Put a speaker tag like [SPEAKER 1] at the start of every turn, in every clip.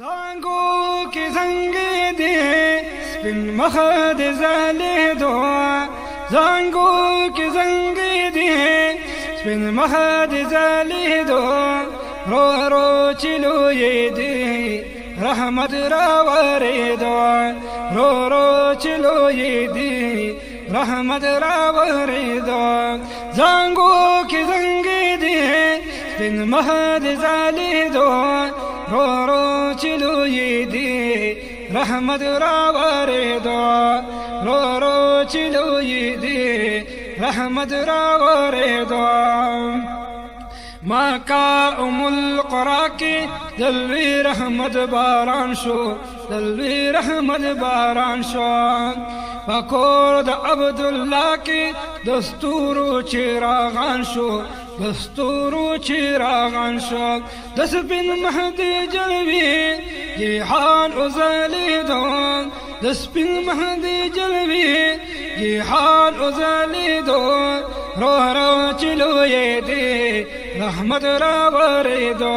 [SPEAKER 1] زانگو کی زنگ دی سپین مخد زلی دو زانگو کی زنگ دی سپین مخد زلی دو رو رو چلوی دی رحمت راوری دو رو رو چلوی دی رحمت راوری دو زانگو کی زنگ دی سپین مخد زلی دو رو رو چلوی دی رحمت راوری دو رو رو چلوی دی رحمت راوری دو مکہ القرا کی دلوی رحمت باران شو دلوی رحمت باران شو پکور د عبداللہ کی دستور چراغان شو دستور چراغان شو دس بن مہدی جلوی جہان ازلی دو دس بن مہدی جلوی جہان ازلی دو رو رو چلوی دی رحمت راوری دو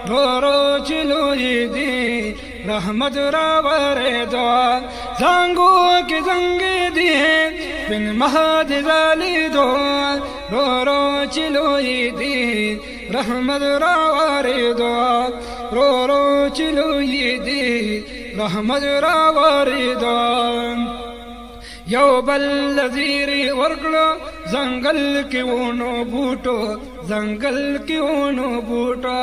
[SPEAKER 1] رو رو چلوی دی رحمت راوری دو زانگو کی زنگی دی بن مہد زلی دو رو رو چلوی دی رحمت راوری دو رو رو چلوی دی رحمت راوری دو یو بل زیری ورکلو زنگل کی ونو بوٹو زنگل کی ونو بوٹو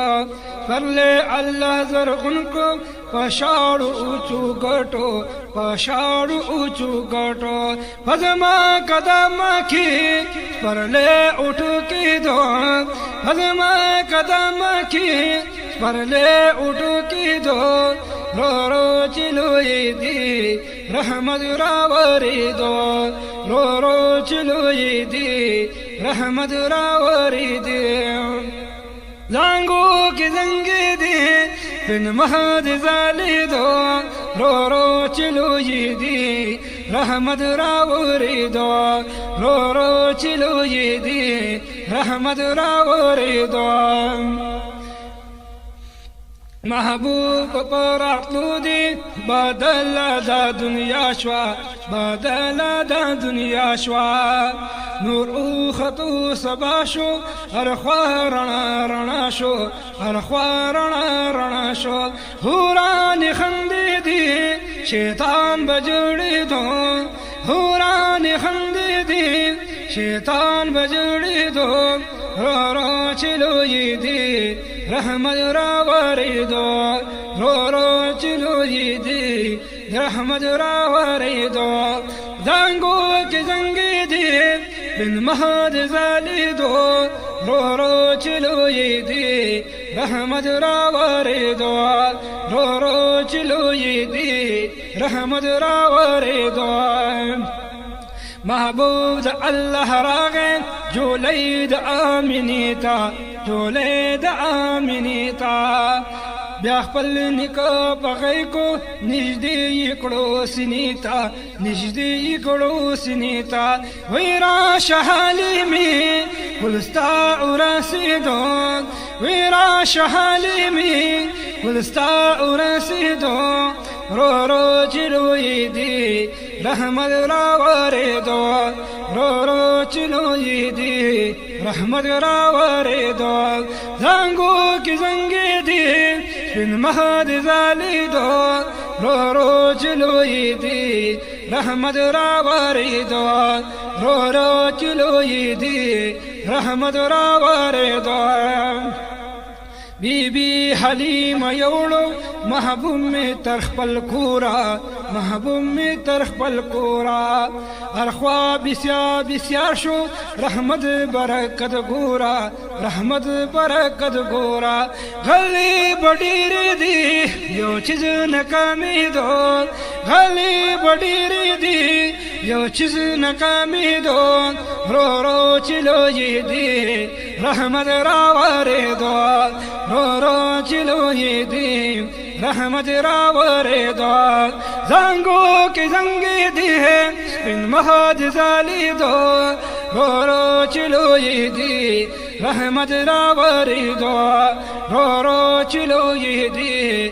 [SPEAKER 1] پرلے اللہ زرغن کو پشاڑو اونچو گٹو پشاڑو اونچو گٹو پزما قدم کی پرلے اٹھ کی دو پزما قدم کی پرلے اٹھ کی دو رو رو چلوی دی رحمت راوری دو رو رو چلوی دی رحمت راوری دی زانگو کی زنگی دی بن مہد زلی دو رو رو چلوی دی رحمت راوری دو رو رو چلوی دی رحمت راوری دو محبوب پراتلو دی بدل دا دنیا شوا بدل دا دنیا شوا نور او خطو سبا شو هر خوا رنا رنا شو هر خوا رنا رنا شو حوران خندی دی شیطان بجڑی دو حوران خندی دی شیطان بجڑی دو رو رو چلوی دی رحمت راوری دو رو رو چلوی دی رحمت راوری دو زانگو کی زنگی دی بن مہد زلی دو رو رو چلوی دی رحمت راوری دو رو رو چلوی دی رحمت راوری دو محبوب دا اللہ راغے جولی دا آمینیتا جولی دا آمینیتا بیا خپل نکا پغی کو نجدی اکڑو سنیتا نجدی اکڑو سنیتا ویرا شحالی میں گلستا اراسی دو ویرا شحالی میں گلستا اراسی دو رو رو چلوی دی رحمت راوری دو رو رو چلوی دی رحمت راوری دو زانگو کی زنگی دی بن مہد زلی دو رو رو چلوی دی رحمت راوری دو رو رو چلوی دی رحمت راوری دو بی بی حلیم یوڑو محبوب میں ترخ پل کورا محبوب میں ترخ پل کورا ارخوا بسیا بسیار شو رحمت برکت گورا رحمت برکت گورا غلی بڑیر دی یو چیز نکامی دو غلی بڑیر دی یو چیز نکامی دو رو رو چلوی دی رحمت راوری دو رو رو چلوی دی رحمت راوری دو زانگو کی زنگی دی بن مہد زلی دو رو رو چلوی دی رحمت راوری دو رو رو چلوی دی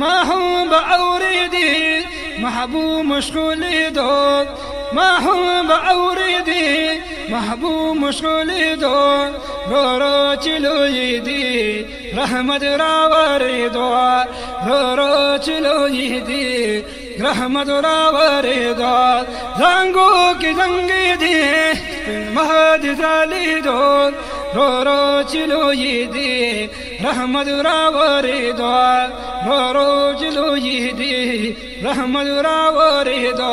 [SPEAKER 1] ما هو بأوردي محبوب مشغول دو ما هو بأوردي محبوب مشغول دو رو چلو يدي رحمت راوري دو رو چلو يدي رحمت راوري دو زنگو کی زنگی دی مهد زالی دو رو چلو يدي رحمت راوري دو رو چلو يدي رحمت راوري دو